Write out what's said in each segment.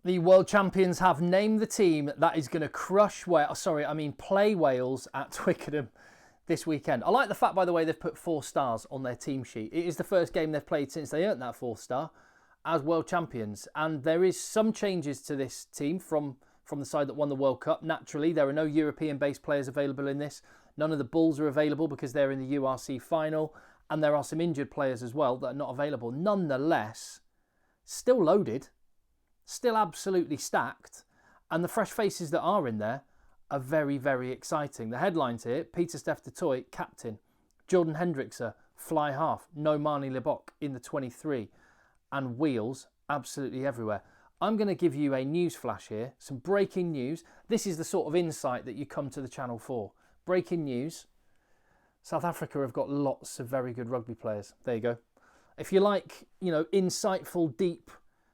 The world champions have named the team that is going to play Wales at Twickenham this weekend. I like the fact, by the way, they've put 4 stars on their team sheet. It is the first game they've played since they earned that 4th star as world champions. And there is some changes to this team from the side that won the World Cup. Naturally, there are no European-based players available in this. None of the Bulls are available because they're in the URC final. And there are some injured players as well that are not available. Nonetheless, still loaded. Still absolutely stacked, and the fresh faces that are in there are very, very exciting. The headlines here: Pieter-Steph du Toit, captain; Jordan Hendrickse, fly half; No Marnie Lebok in the 23, and wheels absolutely everywhere. I'm going to give you a news flash here, some breaking news. This is the sort of insight that you come to the channel for. Breaking news: South Africa have got lots of very good rugby players. There you go. If you like, insightful, deep,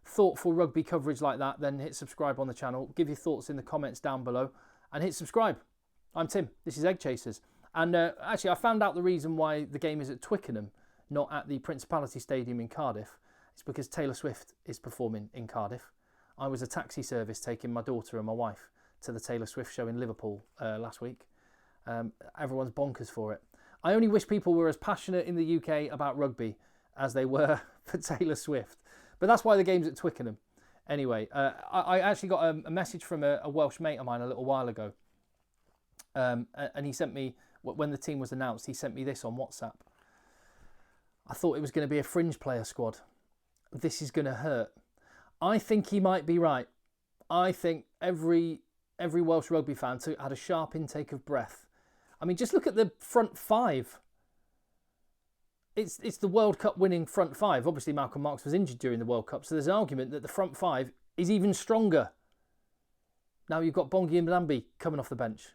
thoughtful rugby coverage like that, then hit subscribe on the channel. Give your thoughts in the comments down below and hit subscribe. I'm Tim. This is Egg Chasers. And actually, I found out the reason why the game is at Twickenham, not at the Principality Stadium in Cardiff. It's because Taylor Swift is performing in Cardiff. I was a taxi service taking my daughter and my wife to the Taylor Swift show in Liverpool last week. Everyone's bonkers for it. I only wish people were as passionate in the UK about rugby as they were for Taylor Swift. But that's why the game's at Twickenham. Anyway, I actually got a message from a Welsh mate of mine a little while ago. And he sent me, when the team was announced, he sent me this on WhatsApp. I thought it was going to be a fringe player squad. This is going to hurt. I think he might be right. I think every Welsh rugby fan had a sharp intake of breath. I mean, just look at the front 5. It's the World Cup winning front 5. Obviously, Malcolm Marx was injured during the World Cup, so there's an argument that the front 5 is even stronger. Now you've got Bongi and Mbambi coming off the bench.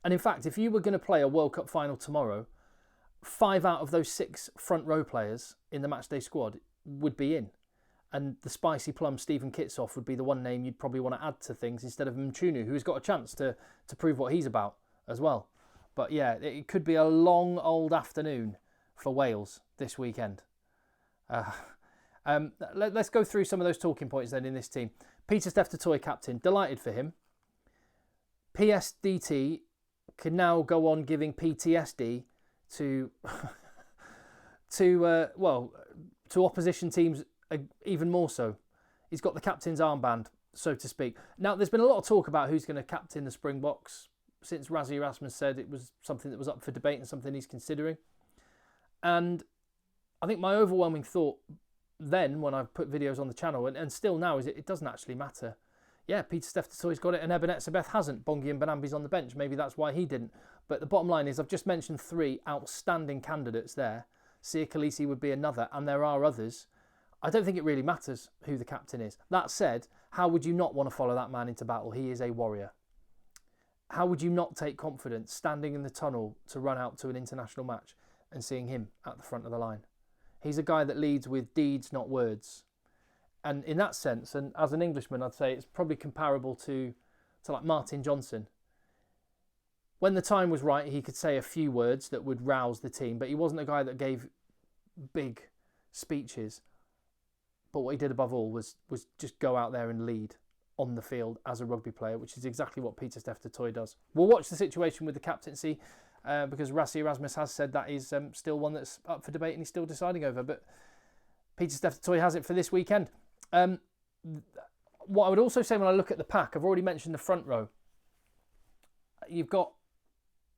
And in fact, if you were going to play a World Cup final tomorrow, 5 out of those 6 front row players in the matchday squad would be in. And the spicy plum Stephen Kitsoff would be the one name you'd probably want to add to things instead of Mchunu, who's got a chance to prove what he's about as well. But yeah, it could be a long old afternoon for Wales this weekend. Let's go through some of those talking points then in this team. Pieter-Steph du Toit, captain. Delighted for him. PSDT can now go on giving PTSD to opposition teams even more so. He's got the captain's armband, so to speak. Now, there's been a lot of talk about who's going to captain the Springboks since Rassie Erasmus said it was something that was up for debate and something he's considering. And I think my overwhelming thought then, when I put videos on the channel, and still now, is it doesn't actually matter. Yeah, Pieter-Steph du Toit's got it and Eben Etzebeth hasn't. Bongi and Mbambi's on the bench. Maybe that's why he didn't. But the bottom line is I've just mentioned 3 outstanding candidates there. Sia Khaleesi would be another, and there are others. I don't think it really matters who the captain is. That said, how would you not want to follow that man into battle? He is a warrior. How would you not take confidence standing in the tunnel to run out to an international match and seeing him at the front of the line? He's a guy that leads with deeds, not words. And in that sense, and as an Englishman, I'd say it's probably comparable to like Martin Johnson. When the time was right, he could say a few words that would rouse the team, but he wasn't a guy that gave big speeches. But what he did above all was just go out there and lead on the field as a rugby player, which is exactly what Pieter-Steph du Toit does. We'll watch the situation with the captaincy because Rassie Erasmus has said that is still one that's up for debate and he's still deciding over. But Pieter-Steph du Toit has it for this weekend. What I would also say when I look at the pack, I've already mentioned the front row. You've got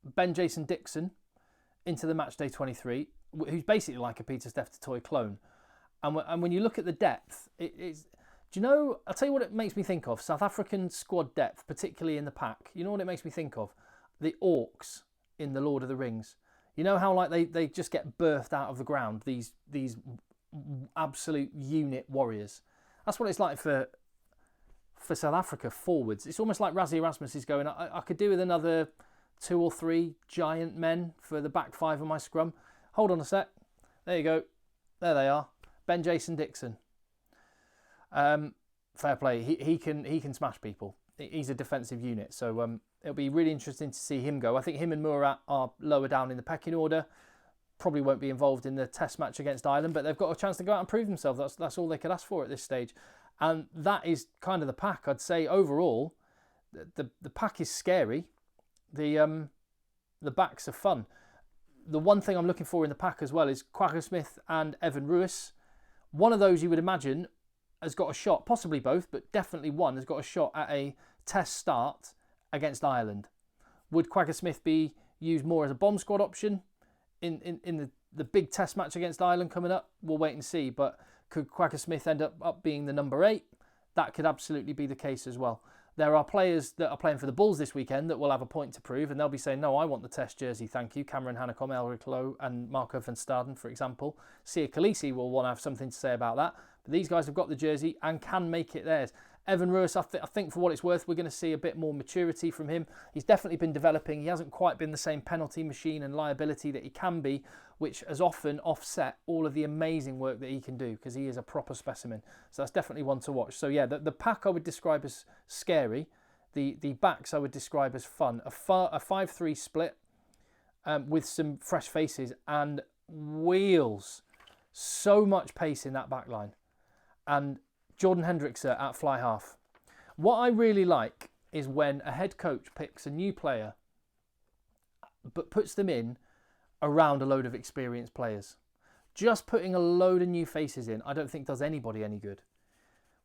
Ben Jason Dixon into the matchday 23, who's basically like a Pieter-Steph du Toit clone. And when you look at the depth, it's... Do you know, I'll tell you what it makes me think of. South African squad depth, particularly in the pack. You know what it makes me think of? The orcs in The Lord of the Rings. You know how like they just get birthed out of the ground, these absolute unit warriors. That's what it's like for South Africa forwards. It's almost like Rassie Erasmus is going, I could do with another 2 or 3 giant men for the back 5 of my scrum. Hold on a sec. There you go. There they are. Ben Jason Dixon. Fair play. He can smash people. He's a defensive unit, so it'll be really interesting to see him go. I think him and Murat are lower down in the pecking order. Probably won't be involved in the test match against Ireland, but they've got a chance to go out and prove themselves. That's all they could ask for at this stage. And that is kind of the pack. I'd say overall, the pack is scary. The backs are fun. The one thing I'm looking for in the pack as well is Kwagga Smith and Evan Ruiz. One of those you would imagine has got a shot, possibly both, but definitely one has got a shot at a test start against Ireland. Would Kwagga Smith be used more as a bomb squad option in the big test match against Ireland coming up? We'll wait and see, but could Kwagga Smith end up being the number 8? That could absolutely be the case as well. There are players that are playing for the Bulls this weekend that will have a point to prove, and they'll be saying, no, I want the test jersey, thank you. Cameron Hanekom, Elric Lowe and Marco van Staden, for example. Sia Khaleesi will want to have something to say about that. But these guys have got the jersey and can make it theirs. Evan Ruiz, I think for what it's worth, we're going to see a bit more maturity from him. He's definitely been developing. He hasn't quite been the same penalty machine and liability that he can be, which has often offset all of the amazing work that he can do, because he is a proper specimen. So that's definitely one to watch. So yeah, the pack I would describe as scary. The backs I would describe as fun. A 5-3 split with some fresh faces and wheels. So much pace in that back line. And Jordan Hendrickse at fly half. What I really like is when a head coach picks a new player but puts them in around a load of experienced players. Just putting a load of new faces in, I don't think does anybody any good.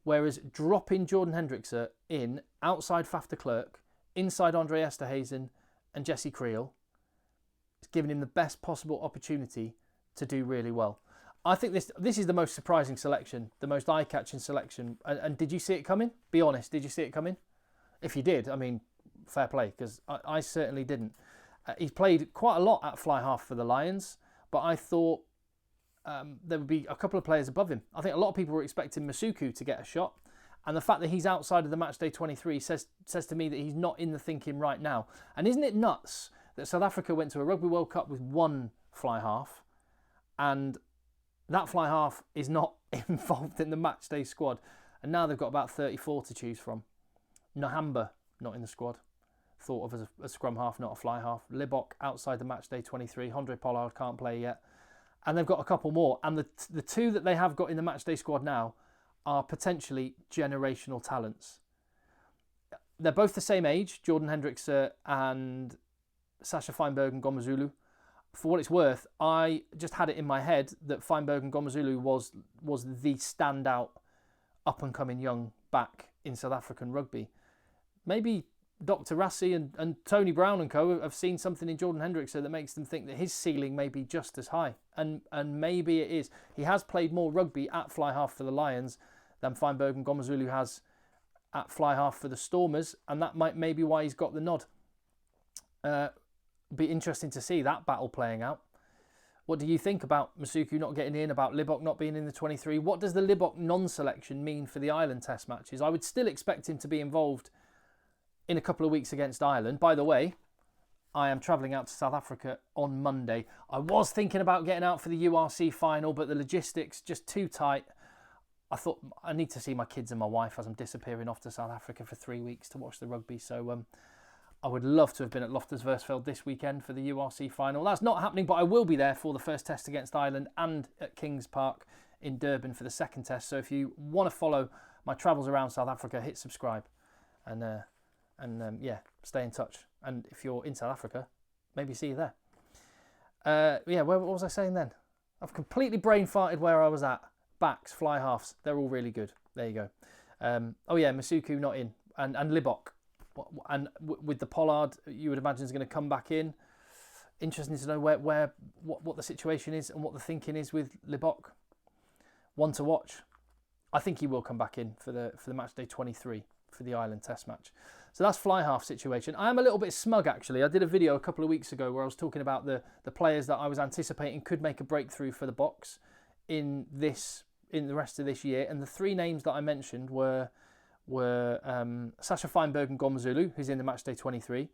Whereas dropping Jordan Hendrickse in outside Faf de Klerk, inside Andre Esterhazen and Jesse Creel, is giving him the best possible opportunity to do really well. I think this is the most surprising selection, the most eye-catching selection. And did you see it coming? Be honest, did you see it coming? If you did, I mean, fair play, because I certainly didn't. He's played quite a lot at fly half for the Lions, but I thought there would be a couple of players above him. I think a lot of people were expecting Masuku to get a shot, and the fact that he's outside of the matchday 23 says to me that he's not in the thinking right now. And isn't it nuts that South Africa went to a Rugby World Cup with one fly half, and that fly half is not involved in the matchday squad, and now they've got about 34 to choose from. Nhamba not in the squad, thought of as a scrum half, not a fly half. Libok outside the matchday 23. Andre Pollard can't play yet, and they've got a couple more. And the two that they have got in the matchday squad now are potentially generational talents. They're both the same age, Jordan Hendrickse and Sasha Feinberg and Gomazulu. For what it's worth, I just had it in my head that Feinberg and Gomazulu was the standout up-and-coming young back in South African rugby. Maybe Dr. Rassie and Tony Brown and co have seen something in Jordan Hendrickse that makes them think that his ceiling may be just as high. And maybe it is. He has played more rugby at fly half for the Lions than Feinberg and Gomazulu has at fly half for the Stormers, and that might maybe why he's got the nod. Be interesting to see that battle playing out. What do you think about Masuku not getting in, about Libok not being in the 23? What does the Libok non-selection mean for the Ireland test matches? I would still expect him to be involved in a couple of weeks against Ireland. By the way, I am travelling out to South Africa on Monday. I was thinking about getting out for the URC final, but the logistics just too tight. I thought I need to see my kids and my wife as I'm disappearing off to South Africa for 3 weeks to watch the rugby. So I would love to have been at Loftus Versfeld this weekend for the URC final. That's not happening, but I will be there for the first test against Ireland and at Kings Park in Durban for the second test. So if you want to follow my travels around South Africa, hit subscribe and yeah, stay in touch. And if you're in South Africa, maybe see you there. What was I saying then? I've completely brain farted where I was at. Backs, fly halves, they're all really good. There you go. Masuku not in, and Libok. And with the Pollard, you would imagine is going to come back in. Interesting to know what the situation is and what the thinking is with Libok. One to watch. I think he will come back in for the matchday 23 for the Ireland Test match. So that's fly half situation. I am a little bit smug actually. I did a video a couple of weeks ago where I was talking about the players that I was anticipating could make a breakthrough for the Boks in the rest of this year, and the three names that I mentioned were Sasha Feinberg and Gomazulu, who's in the matchday 23,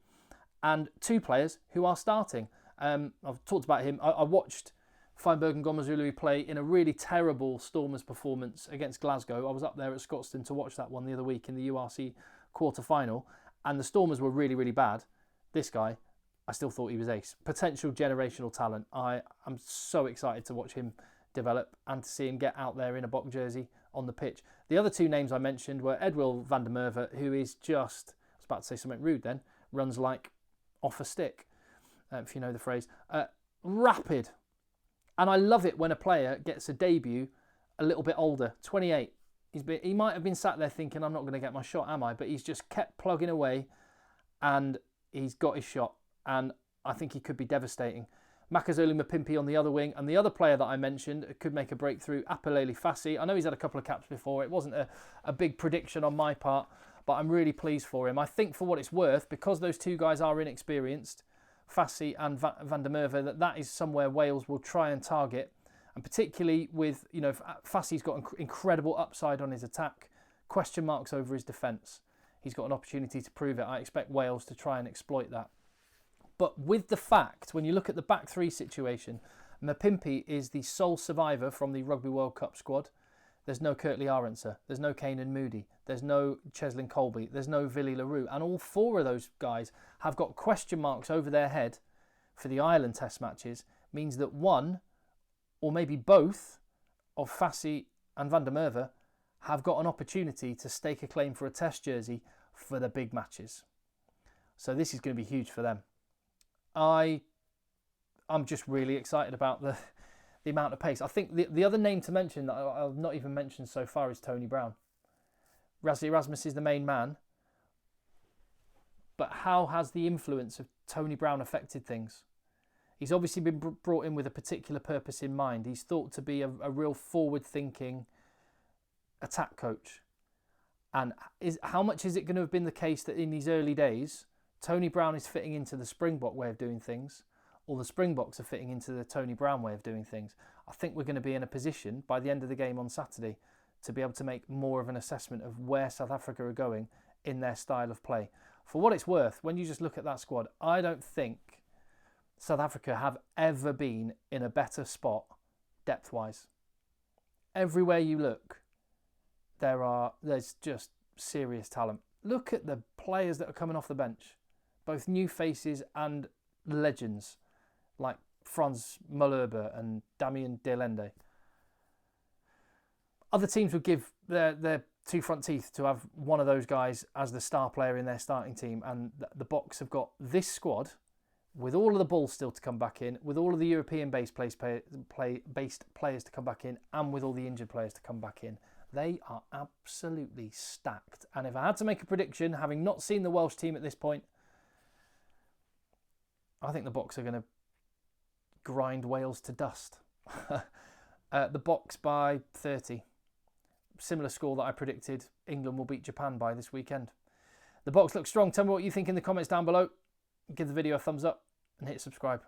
and two players who are starting. I've talked about him. I watched Feinberg and Gomazulu play in a really terrible Stormers performance against Glasgow. I was up there at Scotstoun to watch that one the other week in the URC quarter-final, and the Stormers were really, really bad. This guy, I still thought he was ace. Potential generational talent. I'm so excited to watch him develop and to see him get out there in a Bock jersey on the pitch. The other two names I mentioned were Edwil van der Merwe, who is just, I was about to say something rude then, runs like off a stick, if you know the phrase. Rapid. And I love it when a player gets a debut a little bit older, 28. He might have been sat there thinking, I'm not going to get my shot, am I? But he's just kept plugging away and he's got his shot. And I think he could be devastating. Makazole Mapimpi on the other wing. And the other player that I mentioned could make a breakthrough, Apelele Rassie. I know he's had a couple of caps before. It wasn't a big prediction on my part, but I'm really pleased for him. I think for what it's worth, because those two guys are inexperienced, Rassie and van der Merwe, that is somewhere Wales will try and target. And particularly with, Fassie's got incredible upside on his attack, question marks over his defence. He's got an opportunity to prove it. I expect Wales to try and exploit that. But with the fact, when you look at the back three situation, Mapimpi is the sole survivor from the Rugby World Cup squad. There's no Kirtley Arendse, there's no Kanan Moody, there's no Cheslin Colby, there's no Villy LaRue. And all four of those guys have got question marks over their head for the Ireland test matches. Means that one, or maybe both, of Rassie and van der Merwe have got an opportunity to stake a claim for a test jersey for the big matches. So this is going to be huge for them. I'm just really excited about the amount of pace. I think the other name to mention that I've not even mentioned so far is Tony Brown. Rassie Erasmus is the main man. But how has the influence of Tony Brown affected things? He's obviously been brought in with a particular purpose in mind. He's thought to be a real forward-thinking attack coach. And how much is it going to have been the case that in these early days, Tony Brown is fitting into the Springbok way of doing things, or the Springboks are fitting into the Tony Brown way of doing things? I think we're going to be in a position by the end of the game on Saturday to be able to make more of an assessment of where South Africa are going in their style of play. For what it's worth, when you just look at that squad, I don't think South Africa have ever been in a better spot depth-wise. Everywhere you look, there's just serious talent. Look at the players that are coming off the bench, both new faces and legends like Franz Malherbe and Damien Delende. Other teams would give their two front teeth to have one of those guys as the star player in their starting team, and the Boks have got this squad with all of the balls still to come back in, with all of the European-based based players to come back in, and with all the injured players to come back in. They are absolutely stacked. And if I had to make a prediction, having not seen the Welsh team at this point, I think the Boks are going to grind Wales to dust. The Boks by 30. Similar score that I predicted England will beat Japan by this weekend. The Boks look strong. Tell me what you think in the comments down below. Give the video a thumbs up and hit subscribe.